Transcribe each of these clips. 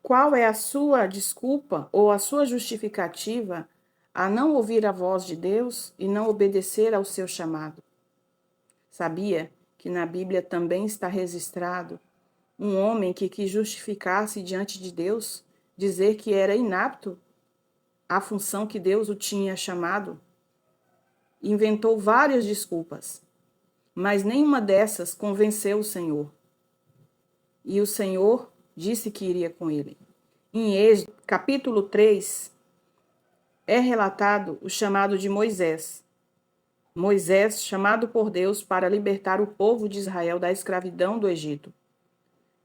Qual é a sua desculpa ou a sua justificativa a não ouvir a voz de Deus e não obedecer ao seu chamado? Sabia que na Bíblia também está registrado um homem que quis justificar-se diante de Deus, dizer que era inapto à função que Deus o tinha chamado? Inventou várias desculpas, mas nenhuma dessas convenceu o Senhor. E o Senhor disse que iria com ele. Em Êxodo, capítulo 3, é relatado o chamado de Moisés. Moisés, chamado por Deus para libertar o povo de Israel da escravidão do Egito,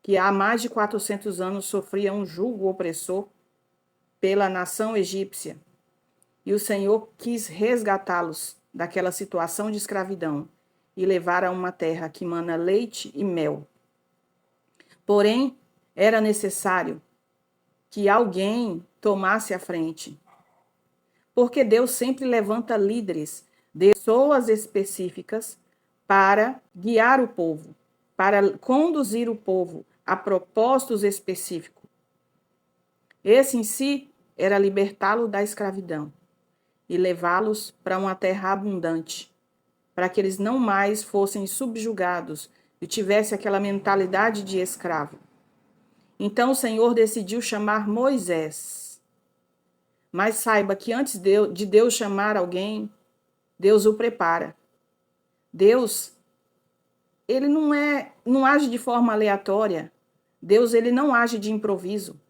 que há mais de 400 anos sofria um jugo opressor pela nação egípcia. E o Senhor quis resgatá-los daquela situação de escravidão e levar a uma terra que mana leite e mel. Porém, era necessário que alguém tomasse a frente, porque Deus sempre levanta líderes, pessoas específicas para guiar o povo, para conduzir o povo a propósitos específicos. Esse em si era libertá-lo da escravidão e levá-los para uma terra abundante, para que eles não mais fossem subjugados e tivessem aquela mentalidade de escravo. Então o Senhor decidiu chamar Moisés. Mas saiba que antes de Deus chamar alguém, Deus o prepara. Deus, ele não age de forma aleatória. Deus, ele não age de improviso.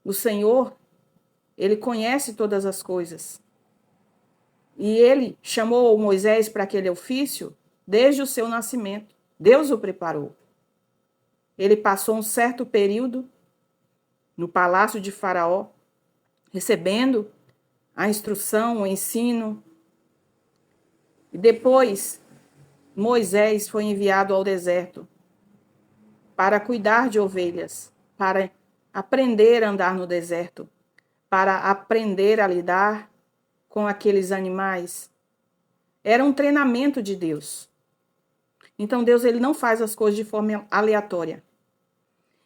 O Senhor, ele conhece todas as coisas. E ele chamou Moisés para aquele ofício desde o seu nascimento. Deus o preparou. Ele passou um certo período no palácio de Faraó, recebendo a instrução, o ensino. E depois, Moisés foi enviado ao deserto para cuidar de ovelhas, para aprender a andar no deserto, para aprender a lidar com aqueles animais. Era um treinamento de Deus. Então Deus, ele não faz as coisas de forma aleatória.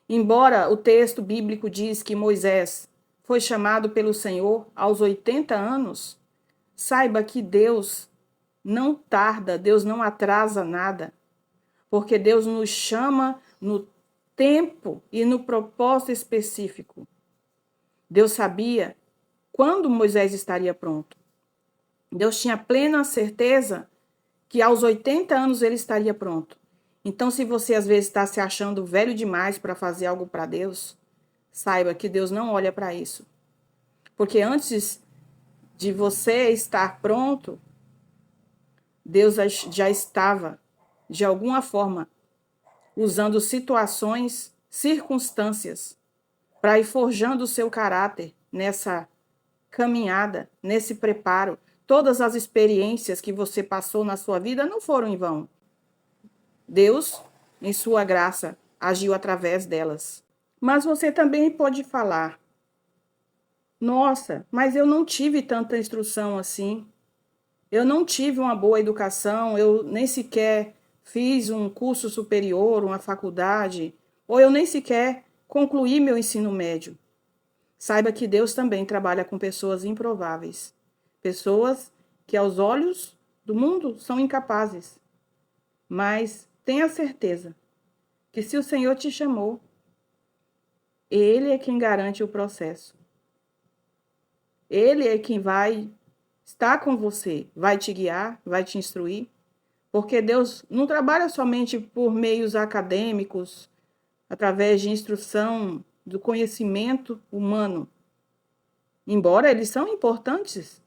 Embora o texto bíblico diz que Moisés foi chamado pelo Senhor aos 80 anos, saiba que Deus não tarda, Deus não atrasa nada, porque Deus nos chama no tempo e no propósito específico. Deus sabia quando Moisés estaria pronto. Deus tinha plena certeza que aos 80 anos ele estaria pronto. Então, se você às vezes está se achando velho demais para fazer algo para Deus, saiba que Deus não olha para isso. Porque antes de você estar pronto, Deus já estava, de alguma forma, usando situações, circunstâncias, para ir forjando o seu caráter nessa caminhada, nesse preparo. Todas as experiências que você passou na sua vida não foram em vão. Deus, em sua graça, agiu através delas. Mas você também pode falar: nossa, mas eu não tive tanta instrução assim. Eu não tive uma boa educação, eu nem sequer fiz um curso superior, uma faculdade, ou eu nem sequer concluí meu ensino médio. Saiba que Deus também trabalha com pessoas improváveis. Pessoas que aos olhos do mundo são incapazes. Mas tenha certeza que se o Senhor te chamou, Ele é quem garante o processo. Ele é quem vai estar com você, vai te guiar, vai te instruir. Porque Deus não trabalha somente por meios acadêmicos, através de instrução, do conhecimento humano. Embora eles são importantes,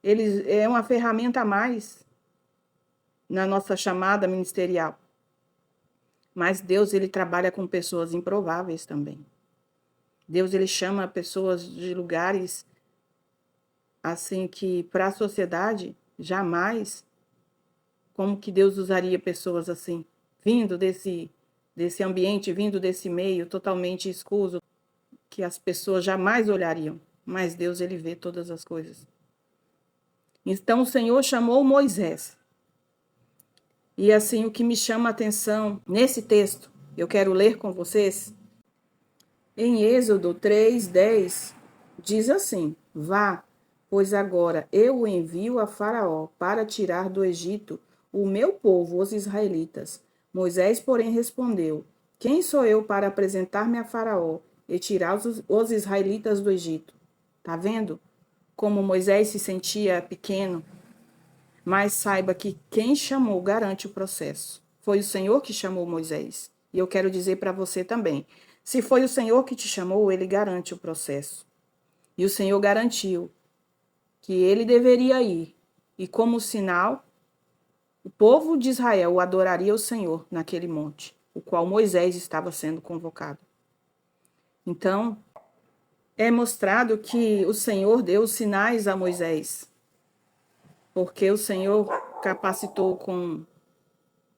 eles é uma ferramenta a mais na nossa chamada ministerial. Mas Deus, ele trabalha com pessoas improváveis também. Deus, ele chama pessoas de lugares assim que para a sociedade jamais, como que Deus usaria pessoas assim, vindo desse ambiente, vindo desse meio totalmente escuso, que as pessoas jamais olhariam. Mas Deus, ele vê todas as coisas. Então o Senhor chamou Moisés. E assim, o que me chama a atenção nesse texto, eu quero ler com vocês, Em Êxodo 3:10, diz assim: Vá, pois agora eu o envio a Faraó para tirar do Egito o meu povo, os israelitas. Moisés, porém, respondeu: Quem sou eu para apresentar-me a Faraó e tirar os israelitas do Egito? Tá vendo como Moisés se sentia pequeno? Mas saiba que quem chamou garante o processo. Foi o Senhor que chamou Moisés. E eu quero dizer para você também: se foi o Senhor que te chamou, ele garante o processo. E o Senhor garantiu que ele deveria ir. E como sinal, o povo de Israel adoraria o Senhor naquele monte, o qual Moisés estava sendo convocado. Então, é mostrado que o Senhor deu sinais a Moisés, porque o Senhor capacitou com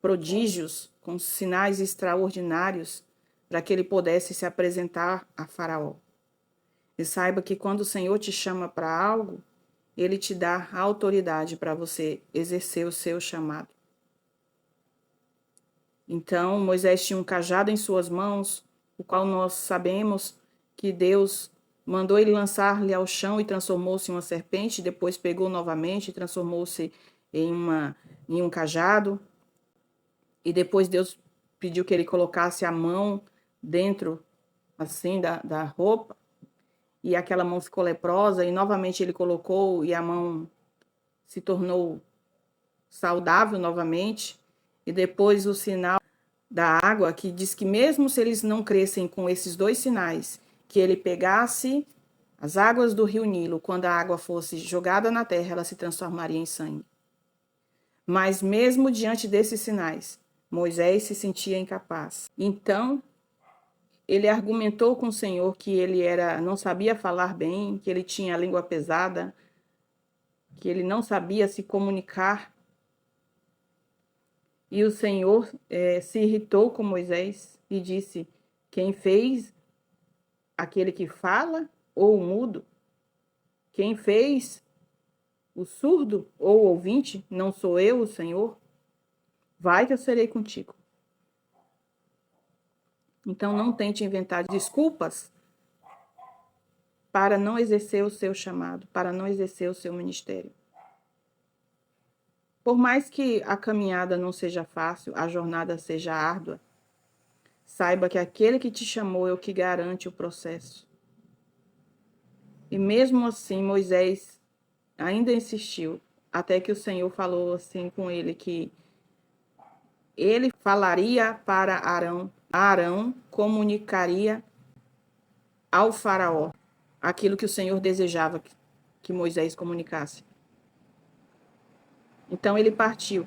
prodígios, com sinais extraordinários, para que ele pudesse se apresentar a Faraó. E saiba que quando o Senhor te chama para algo, ele te dá a autoridade para você exercer o seu chamado. Então, Moisés tinha um cajado em suas mãos, o qual nós sabemos que Deus mandou ele lançar-lhe ao chão e transformou-se em uma serpente, depois pegou novamente e transformou-se em um cajado. E depois Deus pediu que ele colocasse a mão dentro, assim, da roupa, e aquela mão ficou leprosa, e novamente ele colocou, e a mão se tornou saudável novamente. E depois o sinal da água, que diz que mesmo se eles não crescem com esses dois sinais, que ele pegasse as águas do rio Nilo, quando a água fosse jogada na terra, ela se transformaria em sangue. Mas mesmo diante desses sinais, Moisés se sentia incapaz. Então, ele argumentou com o Senhor que ele não sabia falar bem, que ele tinha a língua pesada, que ele não sabia se comunicar. E o Senhor se irritou com Moisés e disse: Quem fez aquele que fala ou o mudo? Quem fez o surdo ou o ouvinte? Não sou eu, o Senhor? Vai que eu serei contigo. Então não tente inventar desculpas para não exercer o seu chamado, para não exercer o seu ministério. Por mais que a caminhada não seja fácil, a jornada seja árdua, saiba que aquele que te chamou é o que garante o processo. E mesmo assim, Moisés ainda insistiu, até que o Senhor falou assim com ele, que ele falaria para Arão, Arão comunicaria ao faraó aquilo que o Senhor desejava que Moisés comunicasse. Então ele partiu,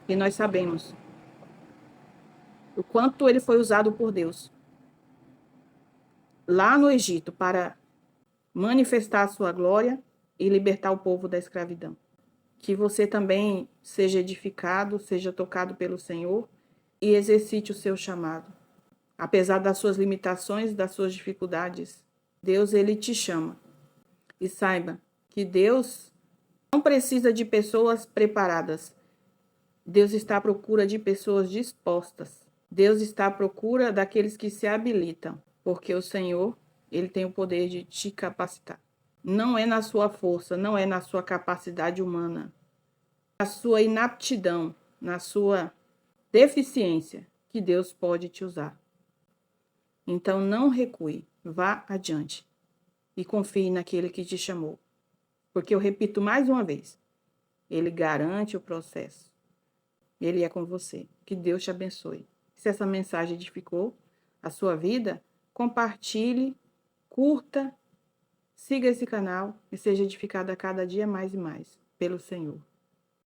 e nós sabemos o quanto ele foi usado por Deus lá no Egito para manifestar a sua glória e libertar o povo da escravidão. Que você também seja edificado, seja tocado pelo Senhor e exercite o seu chamado. Apesar das suas limitações, das suas dificuldades, Deus, ele te chama. E saiba que Deus não precisa de pessoas preparadas. Deus está à procura de pessoas dispostas. Deus está à procura daqueles que se habilitam, porque o Senhor, ele tem o poder de te capacitar. Não é na sua força, não é na sua capacidade humana, na sua inaptidão, na sua deficiência que Deus pode te usar. Então não recue, vá adiante e confie naquele que te chamou. Porque eu repito mais uma vez, ele garante o processo. Ele é com você. Que Deus te abençoe. Se essa mensagem edificou a sua vida, compartilhe, curta, siga esse canal e seja edificado a cada dia mais e mais pelo Senhor.